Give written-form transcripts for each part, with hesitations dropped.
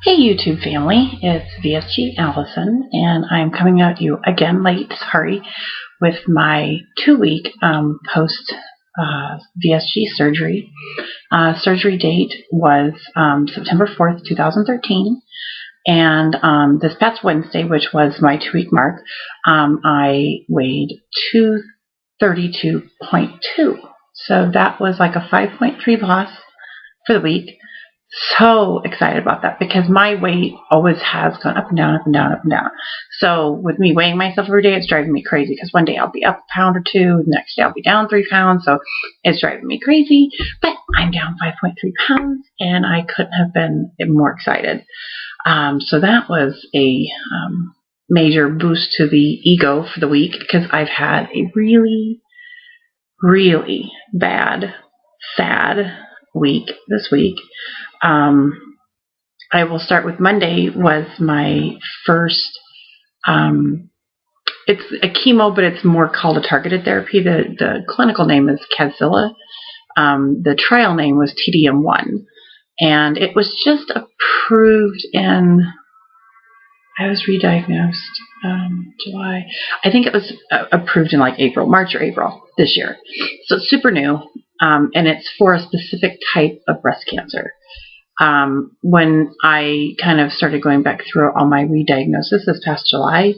Hey YouTube family, it's VSG Allison, and I'm coming at you again late, sorry, with my 2-week post VSG surgery. Surgery date was September 4th, 2013, and this past Wednesday, which was my 2-week mark, I weighed 232.2. So that was like a 5.3 loss for the week. So excited about that because my weight always has gone up and down, up and down, up and down. So with me weighing myself every day, it's driving me crazy because one day I'll be up a pound or two, the next day I'll be down 3 pounds. So it's driving me crazy, but I'm down 5.3 pounds and I couldn't have been more excited. So that was a major boost to the ego for the week because I've had a really, really bad, sad week this week. I will start with Monday was my first, it's a chemo, but it's more called a targeted therapy. The clinical name is Kadzilla. The trial name was TDM1. And it was just approved in, I was re-diagnosed July. I think it was approved in like March or April this year. So it's super new, and it's for a specific type of breast cancer. When I kind of started going back through all my re-diagnosis this past July,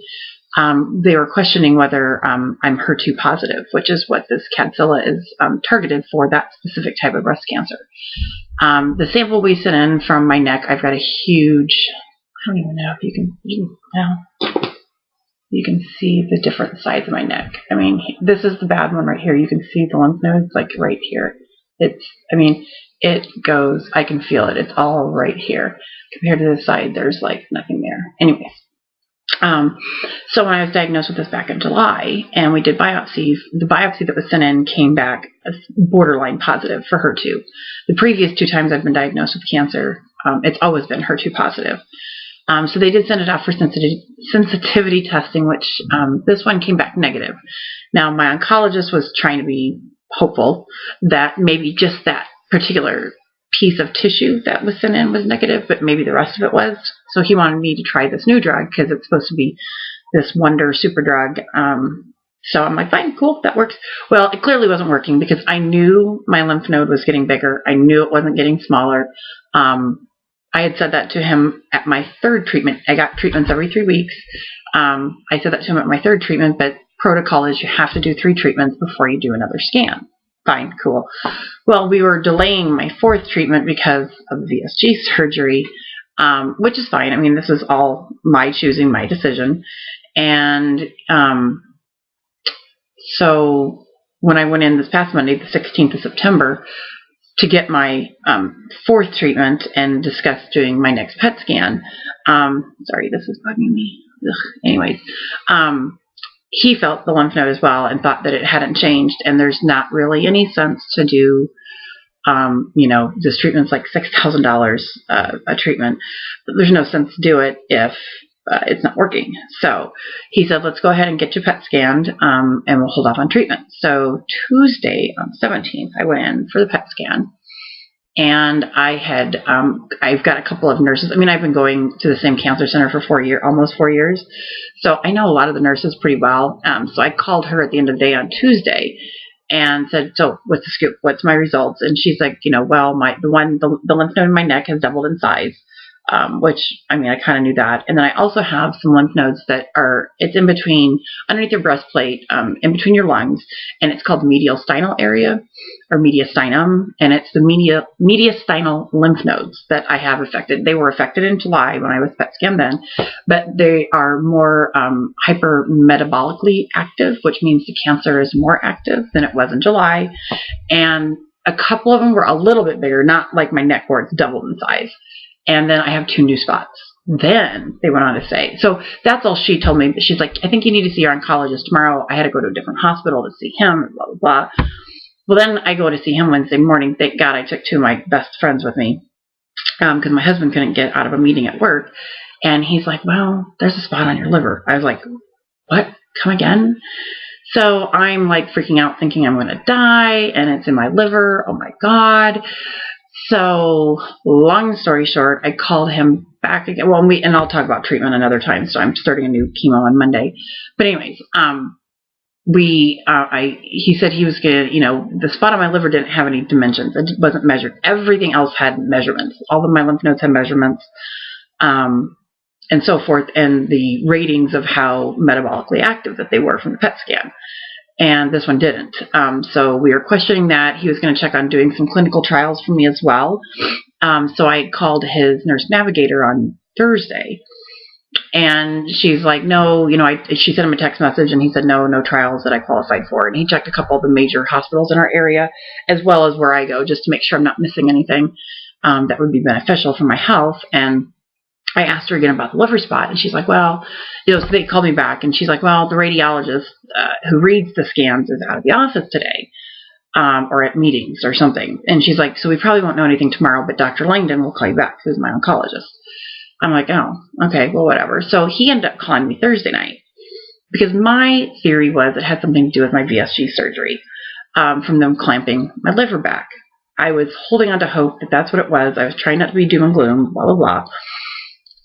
they were questioning whether I'm HER2 positive, which is what this Kadzilla is targeted for, that specific type of breast cancer. The sample we sent in from my neck, I've got a huge, I don't even know if you can see the different sides of my neck. I mean, this is the bad one right here. You can see the lymph nodes like right here. It goes, I can feel it. It's all right here. Compared to this side, there's like nothing there. Anyways. So when I was diagnosed with this back in July and we did biopsies, the biopsy that was sent in came back as borderline positive for HER2. The previous 2 times I've been diagnosed with cancer, it's always been HER2 positive. So they did send it out for sensitivity testing, which this one came back negative. Now, my oncologist was trying to be hopeful that maybe just that particular piece of tissue that was sent in was negative, but maybe the rest of it was. So he wanted me to try this new drug because it's supposed to be this wonder super drug. So I'm like, fine, cool, that works. Well, it clearly wasn't working because I knew my lymph node was getting bigger. I knew it wasn't getting smaller. I had said that to him at my 3rd treatment. I got treatments every 3 weeks. I said that to him at my 3rd treatment, but protocol is you have to do 3 treatments before you do another scan. Fine, cool. Well, we were delaying my 4th treatment because of the VSG surgery, which is fine. I mean, this is all my choosing, my decision. And so when I went in this past Monday, the 16th of September, to get my 4th treatment and discuss doing my next PET scan, sorry, this is bugging me. Ugh. Anyways, he felt the lymph node as well and thought that it hadn't changed, and there's not really any sense to do, this treatment's like $6,000 a treatment. But there's no sense to do it if it's not working. So he said, let's go ahead and get your PET scanned, and we'll hold off on treatment. So Tuesday on the 17th, I went in for the PET scan. And I've got a couple of nurses. I mean, I've been going to the same cancer center for almost 4 years. So I know a lot of the nurses pretty well. So I called her at the end of the day on Tuesday and said, so what's the scoop? What's my results? And she's like, well, the lymph node in my neck has doubled in size, which, I mean, I kind of knew that. And then I also have some lymph nodes that it's in between, underneath your breastplate, in between your lungs, and it's called mediastinal area, or mediastinum, and it's the mediastinal lymph nodes that I have affected. They were affected in July when I was PET scanned then, but they are more hypermetabolically active, which means the cancer is more active than it was in July, and a couple of them were a little bit bigger, not like my neck where it's doubled in size. And then I have 2 new spots. Then they went on to say, so that's all she told me. She's like, I think you need to see your oncologist tomorrow. I had to go to a different hospital to see him, blah, blah, blah. Well, then I go to see him Wednesday morning. Thank God I took 2 of my best friends with me because my husband couldn't get out of a meeting at work. And he's like, well, there's a spot on your liver. I was like, what? Come again? So I'm like freaking out thinking I'm going to die and it's in my liver. Oh, my God. So, long story short, I called him back again. Well, and I'll talk about treatment another time. So I'm starting a new chemo on Monday. But anyways, he said he was gonna, the spot on my liver didn't have any dimensions. It wasn't measured. Everything else had measurements. All of my lymph nodes had measurements, and so forth, and the ratings of how metabolically active that they were from the PET scan. And this one didn't. So we were questioning that. He was going to check on doing some clinical trials for me as well. So I called his nurse navigator on Thursday, and she's like, no, she sent him a text message, and he said, no trials that I qualified for. And he checked a couple of the major hospitals in our area, as well as where I go, just to make sure I'm not missing anything that would be beneficial for my health. And I asked her again about the liver spot, and she's like, well, so they called me back, and she's like, well, the radiologist who reads the scans is out of the office today, or at meetings or something. And she's like, so we probably won't know anything tomorrow, but Dr. Langdon will call you back, who's my oncologist. I'm like, oh, okay, well, whatever. So he ended up calling me Thursday night, because my theory was it had something to do with my VSG surgery, from them clamping my liver back. I was holding on to hope that that's what it was. I was trying not to be doom and gloom, blah, blah, blah.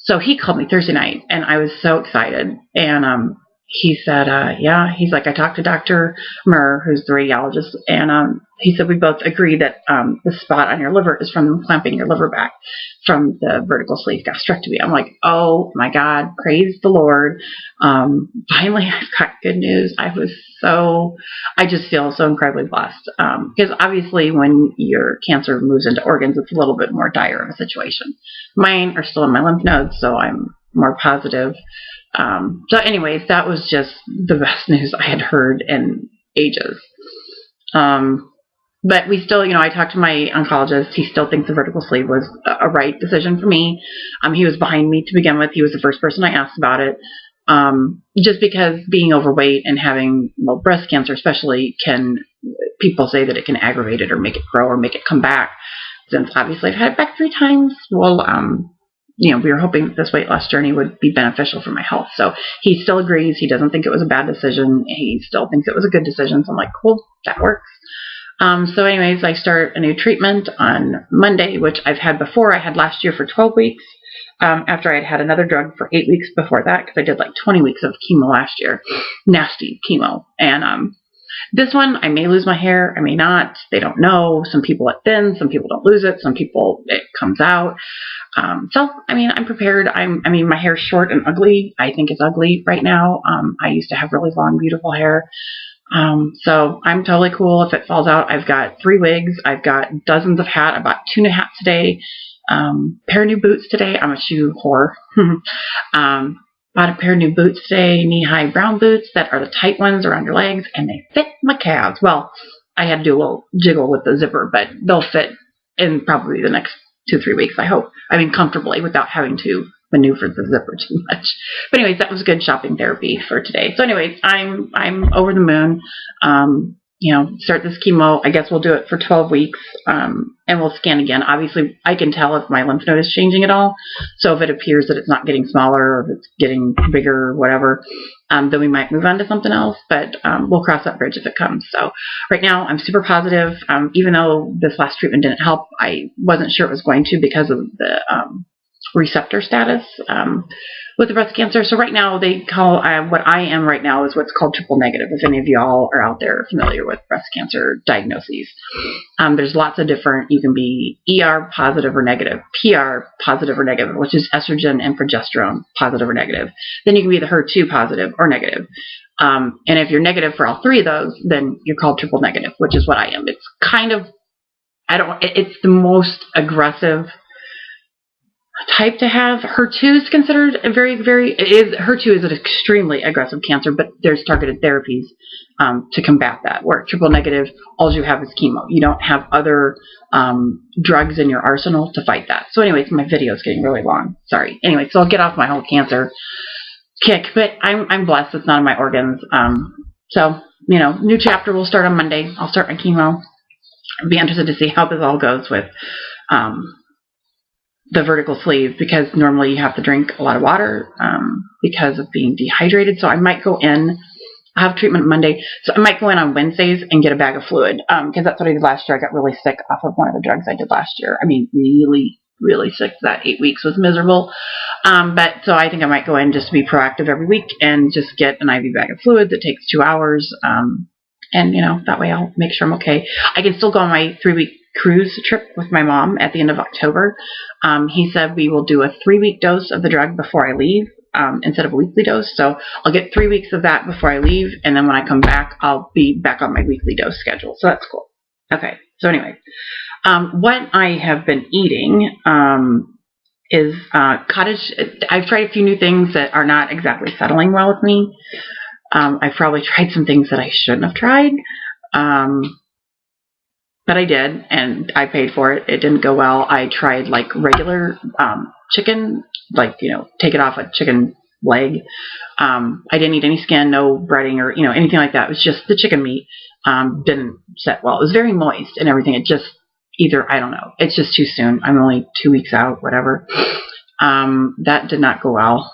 So he called me Thursday night, and I was so excited. And he said, yeah, he's like, I talked to Dr. Murr, who's the radiologist, and he said we both agree that the spot on your liver is from them clamping your liver back from the vertical sleeve gastrectomy. I'm like, oh my God, praise the Lord. Finally, I've got good news. I just feel so incredibly blessed, because obviously when your cancer moves into organs, it's a little bit more dire of a situation. Mine are still in my lymph nodes, so I'm more positive. So anyways, that was just the best news I had heard in ages. But we still, I talked to my oncologist. He still thinks the vertical sleeve was a right decision for me. He was behind me to begin with. He was the first person I asked about it. Just because being overweight and having, breast cancer especially, people say that it can aggravate it or make it grow or make it come back. Since obviously I've had it back 3 times, well, we were hoping that this weight loss journey would be beneficial for my health. So he still agrees. He doesn't think it was a bad decision. He still thinks it was a good decision. So I'm like, cool, that works. So anyways, I start a new treatment on Monday, which I've had before. I had last year for 12 weeks, after I had another drug for 8 weeks before that, because I did like 20 weeks of chemo last year. Nasty chemo. And this one, I may lose my hair, I may not. They don't know. Some people it thins, some people don't lose it, some people it comes out. So, I'm prepared. My hair's short and ugly. I think it's ugly right now. I used to have really long, beautiful hair. So I'm totally cool if it falls out. I've got 3 wigs. I've got dozens of hats. I bought tuna hats today. Pair of new boots today. I'm a shoe whore. Bought a pair of new boots today, knee-high brown boots that are the tight ones around your legs, and they fit my calves. Well, I had to do a little jiggle with the zipper, but they'll fit in probably the next 2-3 weeks, I hope. Comfortably without having to maneuver the zipper too much. But anyways, that was good shopping therapy for today. So anyways, I'm over the moon. Start this chemo. I guess we'll do it for 12 weeks, and we'll scan again. Obviously, I can tell if my lymph node is changing at all. So if it appears that it's not getting smaller or if it's getting bigger or whatever, then we might move on to something else. But we'll cross that bridge if it comes. So right now, I'm super positive. Even though this last treatment didn't help, I wasn't sure it was going to because of the receptor status with the breast cancer. So right now they call, what I am right now is what's called triple negative, if any of y'all are out there familiar with breast cancer diagnoses. There's lots of different, you can be ER positive or negative, PR positive or negative, which is estrogen and progesterone positive or negative. Then you can be the HER2 positive or negative. And if you're negative for all 3 of those, then you're called triple negative, which is what I am. It's kind of, it's the most aggressive type to have. HER2 is considered a HER2 is an extremely aggressive cancer, but there's targeted therapies to combat that. Where triple negative, all you have is chemo. You don't have other drugs in your arsenal to fight that. So anyways, my video is getting really long. Sorry. Anyway, so I'll get off my whole cancer kick, but I'm blessed. It's not in my organs. So, new chapter will start on Monday. I'll start my chemo. I'd be interested to see how this all goes with the vertical sleeve, because normally you have to drink a lot of water because of being dehydrated. So I might go in I have treatment Monday, so I might go in on Wednesdays and get a bag of fluid, because that's what I did last year. I got really sick off of one of the drugs I did last year. I mean, really, really sick. That 8 weeks was miserable. But so I think I might go in just to be proactive every week and just get an IV bag of fluid that takes 2 hours. And, that way I'll make sure I'm okay. I can still go on my 3-week cruise trip with my mom at the end of October. He said we will do a 3-week dose of the drug before I leave, instead of a weekly dose. So I'll get 3 weeks of that before I leave. And then when I come back, I'll be back on my weekly dose schedule. So that's cool. Okay. So anyway, what I have been eating, is cottage. I've tried a few new things that are not exactly settling well with me. I've probably tried some things that I shouldn't have tried, but I did, and I paid for it. It didn't go well. I tried like regular chicken, like, take it off a chicken leg. I didn't eat any skin, no breading or, anything like that. It was just the chicken meat. Didn't set well. It was very moist and everything. It just I don't know. It's just too soon. I'm only 2 weeks out, whatever. That did not go well.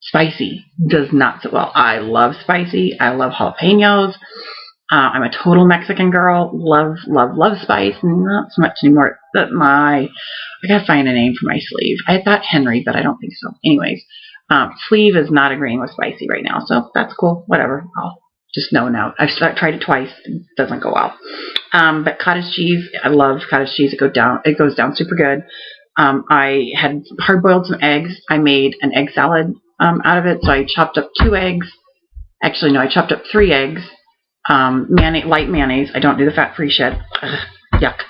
Spicy does not sit well. I love spicy. I love jalapenos. I'm a total Mexican girl. Love, love, love spice. Not so much anymore. But I gotta find a name for my sleeve. I thought Henry, but I don't think so. Anyways, sleeve is not agreeing with spicy right now, so that's cool. Whatever. I'll just know now. I've tried it twice. It doesn't go well. But cottage cheese, I love cottage cheese. It goes down super good. I had hard-boiled some eggs. I made an egg salad out of it. So I chopped up 2 eggs. Actually, no, I chopped up 3 eggs. Light mayonnaise. I don't do the fat-free shit. Ugh, yuck.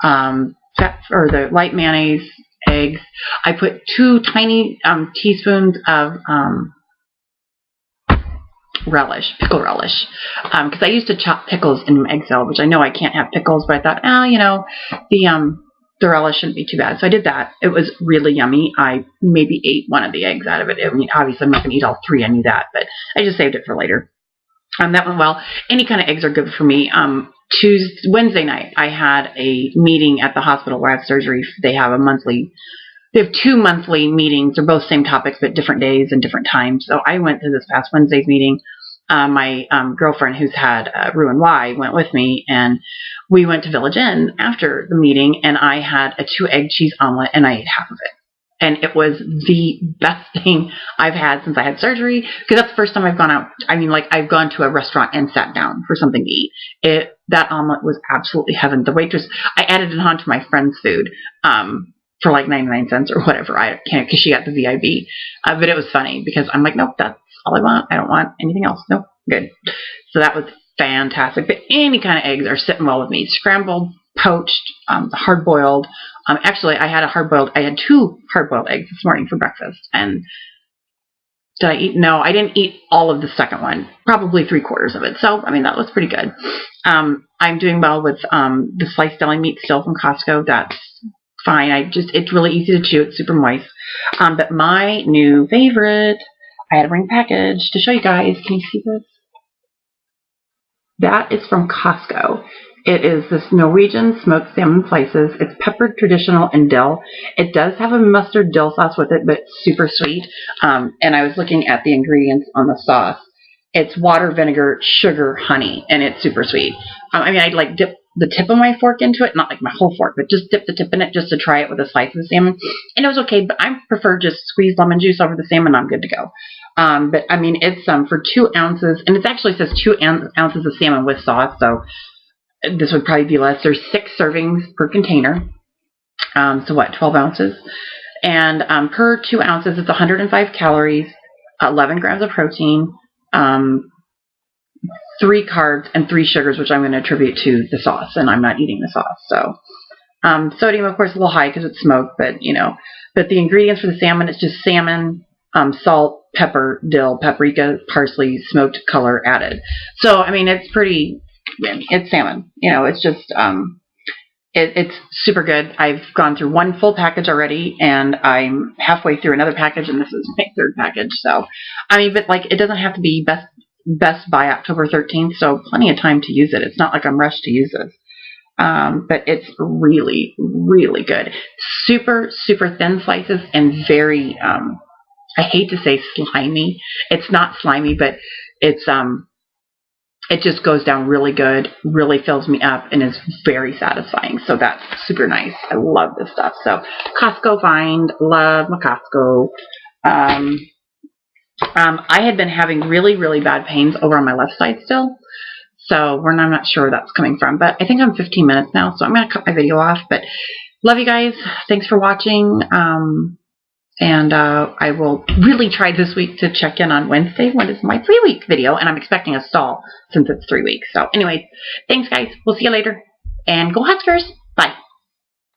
The light mayonnaise, eggs. I put 2 tiny teaspoons of pickle relish, because I used to chop pickles in my egg salad, which I know I can't have pickles, but I thought, the relish shouldn't be too bad. So I did that. It was really yummy. I maybe ate one of the eggs out of it. I mean, obviously I'm not going to eat all 3. I knew that, but I just saved it for later. That went well. Any kind of eggs are good for me. Wednesday night, I had a meeting at the hospital where I have surgery. They have 2 monthly meetings. They're both same topics, but different days and different times. So I went to this past Wednesday's meeting. My girlfriend, who's had Roux-en-Y, went with me, and we went to Village Inn after the meeting, and I had a 2-egg cheese omelet, and I ate half of it. And it was the best thing I've had since I had surgery, because that's the first time I've gone out. I mean, like, I've gone to a restaurant and sat down for something to eat. That omelet was absolutely heaven. The waitress, I added it on to my friend's food, for like 99 cents or whatever. I can't, because she got the VIB. But it was funny because I'm like, nope, that's all I want. I don't want anything else. Nope, good. So that was fantastic. But any kind of eggs are sitting well with me. Scrambled, poached, hard-boiled. Actually, I had 2 hard-boiled eggs this morning for breakfast. And did I eat? No, I didn't eat all of the second one. Probably 3/4 of it. So, I mean, that was pretty good. I'm doing well with the sliced deli meat still from Costco. That's fine. It's really easy to chew. It's super moist. But my new favorite, I had to bring a package to show you guys. Can you see this? That is from Costco. It is this Norwegian smoked salmon slices. It's peppered, traditional, and dill. It does have a mustard dill sauce with it, but it's super sweet. And I was looking at the ingredients on the sauce. It's water, vinegar, sugar, honey, and it's super sweet. I'd like dip the tip of my fork into it, not like my whole fork, but just dip the tip in it just to try it with a slice of the salmon. And it was okay, but I prefer just squeeze lemon juice over the salmon. I'm good to go. But I mean, it's for 2 ounces, and it actually says 2 ounces of salmon with sauce, so this would probably be less. There's 6 servings per container. So what, 12 ounces? And per 2 ounces, it's 105 calories, 11 grams of protein, 3 carbs, and 3 sugars, which I'm going to attribute to the sauce, and I'm not eating the sauce. So sodium, of course, a little high because it's smoked, but But the ingredients for the salmon, it's just salmon, salt, pepper, dill, paprika, parsley, smoked color added. So I mean, it's pretty. It's salmon. It's just it's super good. I've gone through 1 full package already, and I'm halfway through another package, and this is my 3rd package. So I mean, but like, it doesn't have to be best by October 13th, so plenty of time to use it. It's not like I'm rushed to use this. But it's really, really good. Super, super thin slices and very, I hate to say slimy. It's not slimy, but it just goes down really good, really fills me up, and is very satisfying. So that's super nice. I love this stuff. So Costco find, love my Costco. I had been having really, really bad pains over on my left side still. So I'm not sure where that's coming from, but I think I'm 15 minutes now, so I'm going to cut my video off. But love you guys. Thanks for watching. And I will really try this week to check in on Wednesday when it's my 3-week video, and I'm expecting a stall since it's 3 weeks. So anyway, thanks guys. We'll see you later. And go Huskers. Bye.